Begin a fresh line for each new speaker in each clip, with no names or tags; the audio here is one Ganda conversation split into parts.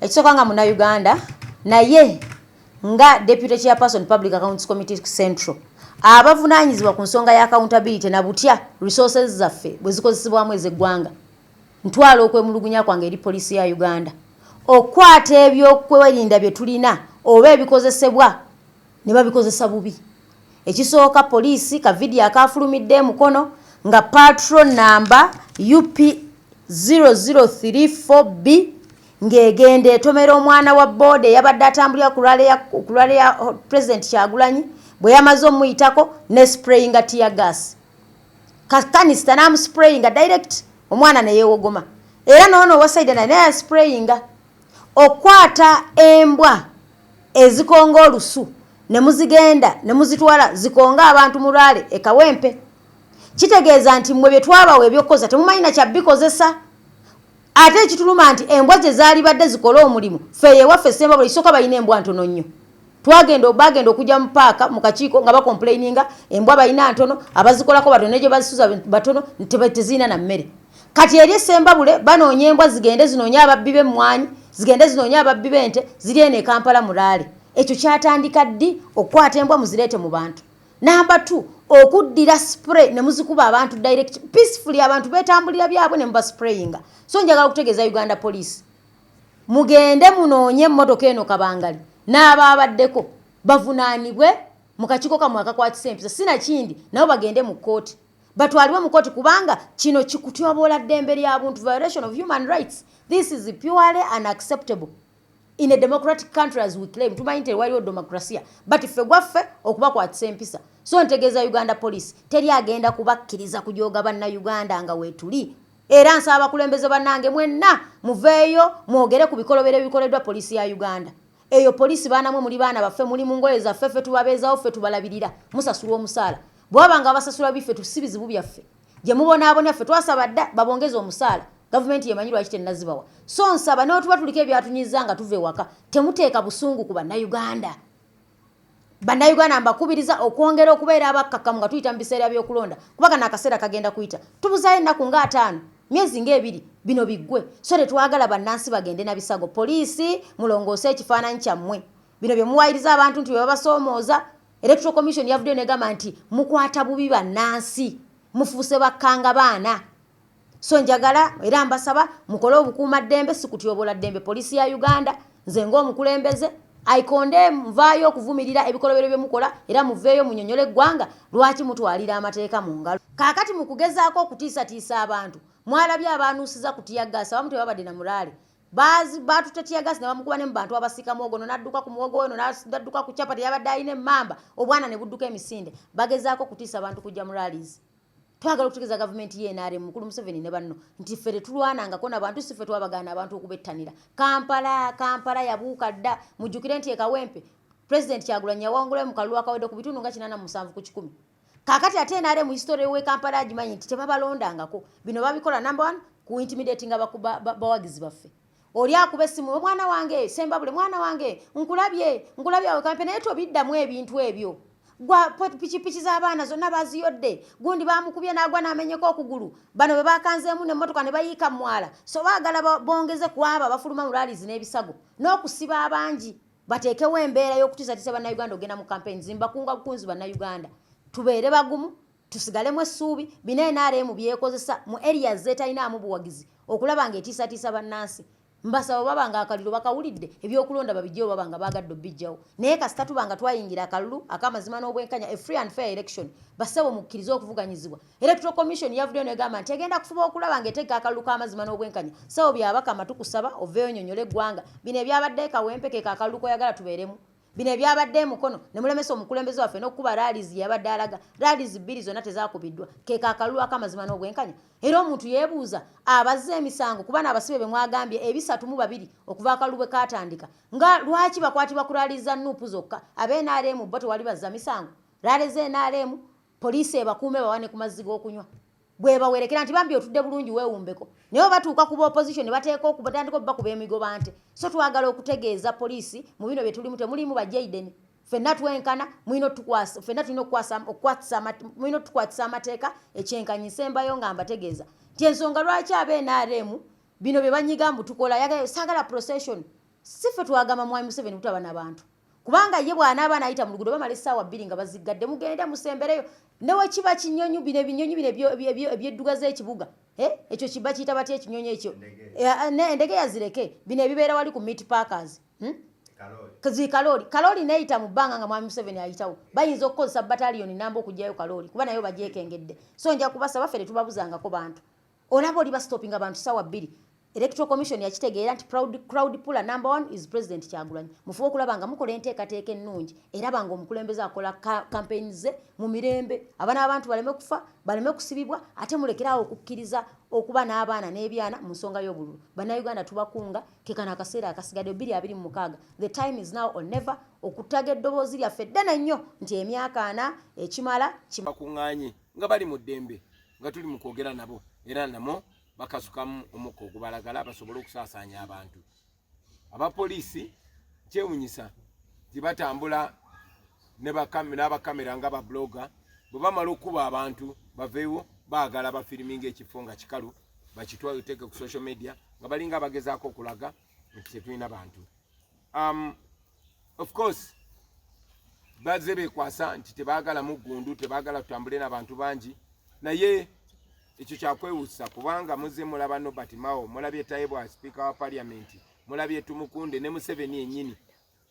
Ekisooka nga muna Uganda naye nga Deputy Chairperson Public Accounts Committee Central abavunaanyizibwa ku nsonga ya accountability na butya resources zaffe bwe zikozesebwamu ezeggwanga ntwala okwemulugunya kwange eri poliisi ya Uganda okwata ebyokwerinda bye tulina oba ebikozesebwa ne babikozesa bubi. Ekisooka poliisi ka video akafulumidde mukono nga patrol number UP 0034B ngegende etomera omwana wa bode yabadde atambulira kulwale ya President Kyagulanyi bwe yamaze omuyitako ne sprayinga tear gas kakanista nam sprayinga direct omwana ne yewogoma era nono wasaide na sprayinga okwata embwa ezikonga olusu ne muzigenda ne muzitwala zikonga abantu mulale ekawempe kitegeeza nti mwe byetwabawe ebyokoza temumanyina kyabikozesa ate ekituluma nti embwa ze zaali badde zikola omulimu feye waffe Sembabule isooka bayina embwa ntono nnyo bagenda okujja mu paaka mu kakiiko nga bakomplaininga embwa bayina ntono abazikolako batono negye bazisuza batono tebetezina na mmere kati eri Sembabule banoonya embwa zigende zinoonya ababbi b'emmwanyi zigende zinoonya ababbi b'ente ziri ene Kampala mulaale ekyo kyatandika ddi okukwata embwa muzireete mu bantu. Number 2 okuddira spray ne muzikuba abantu direct peacefully abantu betambulira byabwe ne mba sprayinga. So njagala okutegeeza Uganda Police mugende munoonye emmotoka eno kabangali n'abaabaddeko bavunaanibwe mu kakiiko kamwe akakwatisa empisa sina kindi nabo bagende mu kooti batwalibwe mu kooti kubanga kino kikutyoboola ddembe ly'abuntu violation of human rights. This is purely unacceptable in a democratic country as we claim. Tumanyi nti waliwo demokrasia but ffe gwaffe okubakwatisa empisa. So ntegeeza Uganda Police teri agenda kubakkiriza kujooga banna Uganda nga weetuli. Era nsaba abakulembeze bannange mwenna muveeyo mwogere ku bikolobero ebikoleddwa poliisi ya Uganda. Eyo poliisi baana mwe muli baana baffe muli mu ngoye zaffe ffe tubabeezaawo ffe tubalabirira musasulwa omusaala bw'abanga abasasula biffe tusi bizibu byaffe gye mubonaabona ffe twasaba dda babongeze omusaala gavumenti yemanyi lwaki tennazibawa. So nsaba n'otuba tuliko ebyatunyiza nga tuve waka temuteeka busungu ku bannayuganda. Bannayuganda mbakubiriza okwongera okubeera abakkakkamu nga tuyita mu biseera by'okulonda kuba kana akaseera kagenda kuyita tubuzaayo ennaku nga 5 myezi ng'ebiri bino biggwe. So tetwagala bannansi bagende na bisago. Poliisi mulongoose ekifaananyi kyammwe bino bye muwayiriza abantu nti bye babasoomooza. Electoral Commission yavuddeyo negamba nti mukwata bubi bannansi mufuuse bakkanga baana. So njagala era mbasaba mukole obukuuma ddembe sikutyobola ddembe poliisi ya Uganda. Nze ng'omukulembeze aikonde mvaayo okuvumirira ebikolobero bye mukola era muveeyo munyonyole eggwanga lwaki mutwalira amateeka mu ngalo. Kaakati mu kugezaako okutiisatiisa abantu mwalabye abaanuusiza ku tiyaggaasi abamu tebabadde na mulaale baatutte tiyaggaasi ne bamukuba ne mu bantu abasika muwogono n'adduka ku muwogo ono n'adduka ku capati yabadde alina emmamba obwana ne budduka emisinde bagezaako okutiisa abantu kujja mu rallies. Twagala okutegeeza gavumenti y'NRM mukulu Museveni ne banno nti ffe tetulwanangako n'abantu si ffe twabagaana abantu okubettanira. Kampala yabuuka dda mujjukire nti ekawempe President Kyagulanyi yawangulayo mu kalulu akawedde ku bitundu nga 87 ku 100. Kaakati ate NRM mu history we Kampala agimanyi nti tebabalondangako bino babikola number 1 ku intimidating bawagizi baffe. Oli akuba essimu mwana wange Sembabule mwana wange nkulabye awo kampe naye tobiddamu ebintu ebyo. Gwa pichipichi z'abaana zonna baziyodde gundi bamukubye n'agwa n'amenyeko okugulu bano be bakanzeemu n'emmotoka ne bayiika mwala. So baagala bongeze ku abo bafuluma mu rallies n'ebisago n'okusiba abangi bateekewo embeera y'okutiisatiisa bannayuganda ogenda mu campaigns mbakunga bukunzi bannayuganda tubeere bagumu tusigalemu essuubi bino NRM byekozesa mu areas zeetalinamu buwagizi okulaba ng'etiisatiisa bannansi. Mbasaba babanga akalulu bakawulidde ebyokulonda babijjeyo babanga bagadde bijjawo naye kasita tubanga twayingira akalulu akamazima n'obwenkanya a free and fair election basabo mukkiriza okuvuganyizibwa. Electoral Commission yavuddeyo negamba nti egenda kufuba okulaba ng'eteeka akalulu k'amazima n'obwenkanya sabo byabakama tukusaba oveeyo nyonyole eggwanga bino ebyabadde kawempe keeka akalulu koyagala tubeeremu bino ebyabadde mukono ne mulemesa omukulembeze waffe n'okuba rallies yabadde alaga rallies 2 zonna tezaakubiddwa keeka akalulu akamazima n'obwenkanya. Era omuntu yeebuuza abazze emisango kuba n'abasibe be mwagambye 302 okuva akalulu bwe kaatandika nga lwaki bakwatibwa ku rallies za Nuupu zokka ab'NRM bo tewali bazza misango. Rallies z'NRM poliisi ebakuume bawane ku mazzi g'okunywa bwe bawerekera nti bambi otudde bulungi weewumbeko naye batuuka ku opposition ne bateeka okubatandika okubakuba emigoba nte. So twagala okutegeeza poliisi mu bino bye tulimu temulimu ba Jaden ffenna twenkana mwino tukwasa ffenna tulina okukwatisa amateeka ekyenkanyisa embayo nga mbategeeza nti ensonga lwaki ab'NRM bino bye banyiga mbu tukola saagala procession sife twagamba mwami Museveni kutaba n'abantu kubanga ye bwana abana ayita mu luguudo bamala essaawa 2 nga bazigadde mugende musembereyo newe kiba kinyonyu bine binyonyu bine ebyedduga z'ekibuga ekyo kiba kiyita batya ekinyonyi ekyo endege yazireke bino ebibeera wali ku meat packers kalori neyita mu bbanga nga mwami Museveni ayitawo bayinza okukozesa bataliyoni namba okugyayo kalori kuba nayo bagyekengedde so nja kubasaba ffe tetubabuzangako bantu olaba oli bastopinga abantu ssaawa 2 Electoral Commission yakitegeera nti crowd puller number 1 is President Kyagulanyi mufuba okulaba nga mukola enteekateeka ennungi era banga omukulembeze akola campaigns ze mu mirembe abana abantu baleme kufa baleme kusibibwa ate mulekerawo okukkiriza okuba n'abaana n'ebyana mu nsonga y'obululu bannayuganda tubakunga kekana akaseera akasigadde 2026 the time is now or never okutaga eddoboozi lyaffe ddene nnyo nti emyaka ana ekimala
bakuŋŋaanye nga bali mu ddembe nga tuli mu kwogera nabo era namo bakasukamu omukka ogubalagala basobole okusaasaanya abantu abapoliisi kyewunyisa tibatambula n'abakamera nga babloga bwe bamala okuba abantu baveewo baagala bafiriminga ekifo nga kikalu bakitwaliteeke ku social media nga balinga abagezaako okulaga nti tetulina bantu of course bazze beekwasa nti tebaagala muggundu tebaagala tutambule n'abantu bangi naye ekyo kyakwewusa kubanga muze mulaba Nobert Mao mulabye Taibwa speaker wa parliament mulabye Tumukunde ne Museveni yennyini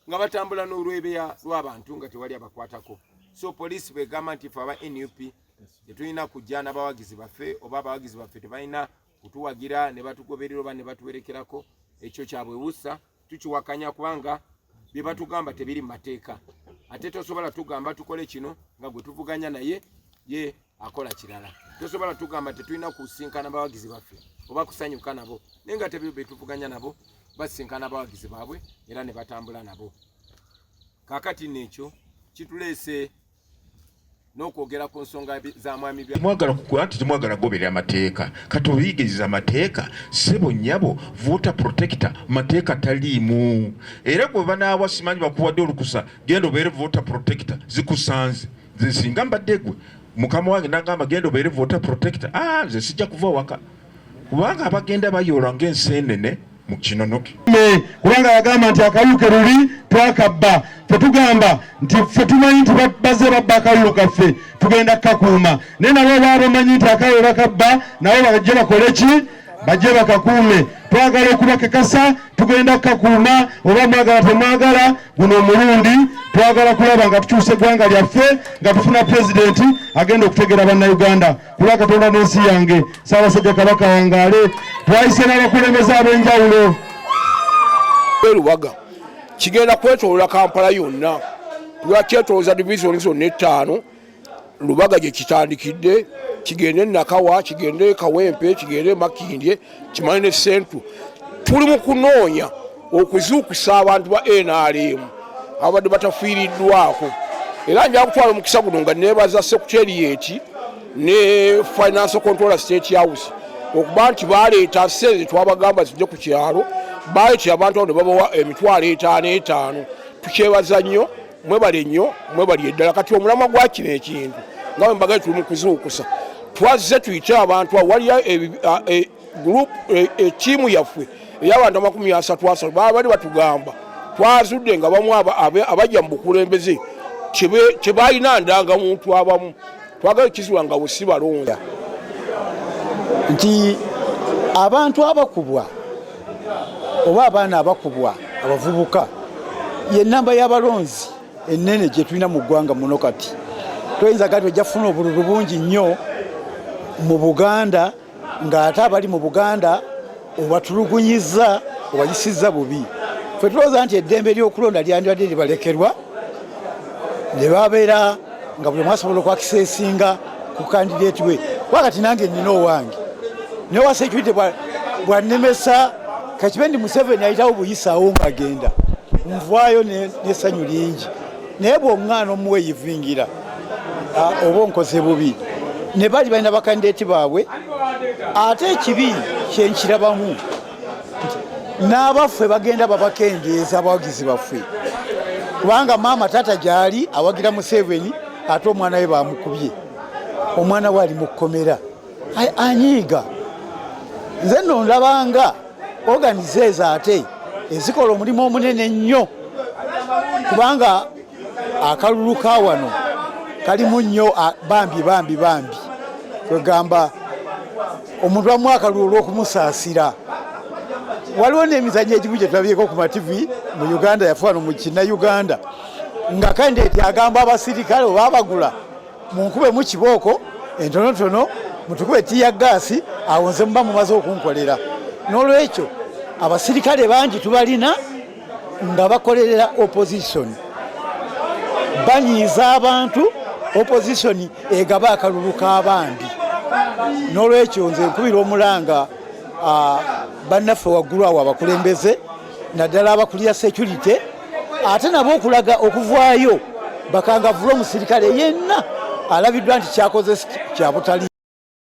nga batambula n'olwebeya lw'abantu nga tewali abakwatako so police begamba nti fe aba NUP tetulina kujja n'abawagizi baffe oba abawagizi baffe tebalina kutuwagira ne batugoberera oba ne batuwerekerako ekyo kyabwewusa tukiwakanya kubanga bye batugamba tebiri mu mateeka ate tosobola tugamba tukole kino nga gwe tuvuganya naye ye akola kirala tosobola tugamba tetulina kusinkana bawagizi baffe oba kusanyuka nabo naye nga tebyo betuvuganya nabo basinkana abawagizi baabwe era ne batambula nabo kakati nekyo kituleese n'okwogera ku nsonga za mwami
temwagala goberera amateeka kati obiyigiriza amateeka sebo nnyabo voter protector mateeka taliimu era gwe banaawa simanyi bakuwadde olukusa genda obeere voter protector zikusanze singa mbadde gwe mukama wange nagamba genda obeere voter protector nze sijja kuva waka kubanga abagenda bayoola ng'enseenene mu kinonoke
kubanga yagamba nti akawuke luli twakabba tetugamba nti ffe tumanyi nti bazze babba akawulo kaffe tugenda kukakuuma naye nabo baba bamanyi nti akawulo bakabba nabo bajje bakole ki bajje bakakuume twagala okubakekasa tugenda kukakuuma oba mwagala temwagala guno omulundi twagala kulaba nga tukyuse eggwanga lyaffe nga tufuna pulezidenti agenda okutegera bannayuganda kulwa Katonda n'ensi yange Ssaabasajja Kabaka wangaale twayise n'abakulembeze ab'enjawulo
Lubaga kigenda kwetoloola Kampala yonna lwakyetolooza divisioni zonna 5 Lubaga gye kitandikidde kigende Nakawa kigende Kawempe kigende Makindye kimanye ne Central tuli mu kunoonya okuzuukusa abantu ba NRM abadde batafiiriddwako era nja kutwala omukisa guno nga neebaza Secretariat ne Financial Controller State House okuba nti baleeta sente twabagamba zijje ku kyalo baleeta abantu ne babawa emitwalo 5 tukyebaza nnyo mwebale nnyo mwebali eddala kati omulamwa gwa kino ekintu nga bwe mbagaye tuli mu kuzuukusa twazze tuyite abantu waliyo group tiimu yaffe ey'abantu 30 bali batugamba twazudde nga bamu abajja mu bukulembeze kyebalina ndanga muntu abamu twagala ekizula nga busi balonda
nti abantu abakubwa oba abaana abakubwa abavubuka ye namba y'abalonzi ennene gye tulina mu ggwanga muno kati toyinza kati ojja kufuna obululu bungi nnyo mu Buganda ng'ate abali mu Buganda obatulugunyizza obayisizza bubi ffe tulowooza nti eddembe ly'okulonda lyandibadde libalekerwa ne babeera nga buli mwasobola okwakiseesinga ku kandideeti we wakati nange nnina owange naye wa security bwannemesa kakibe ndi Museveni ayitawo buyisaawo ng'agenda nvaayo n'essanyu lingi naye bw'oŋŋaana omuweeyivingira oba onkoze bubi ne bali balina bakandideeti baabwe ate ekibi kyenkirabamu n'abaffe bagenda babakendeeza abawagizi baffe kubanga maama tata gyali awagira Museveni ate omwana we bamukubye omwana we ali mu kkomera anyiiga nze nno ndabanga organizers ate ezikola omulimu omunene nnyo kubanga akalulu ka wano kalimu nnyo bambi kwegamba omuntu amu akalulu olw'okumusaasira. Waliwo n'emizannyo egimu gye tulabyeko ku mativi mu Uganda yafaano mu Kinnayuganda nga Kandeti agamba abasirikale oba abagula munkubemu kibooko entonotono mutukube tiya gaasi awo nze muba mumaze okunkolera. N'olwekyo abasirikale bangi tubalina nga bakolerera opposition banyiiza abantu opposition egaba akalulu k'abambi. N'olwekyo nze nkubira omulanga bannaffe waggulu awo abakulembeze naddala abakulira security ate nabo okulaga okuvaayo bakangavula omusirikale yenna alabiddwa nti kyakoze kya butali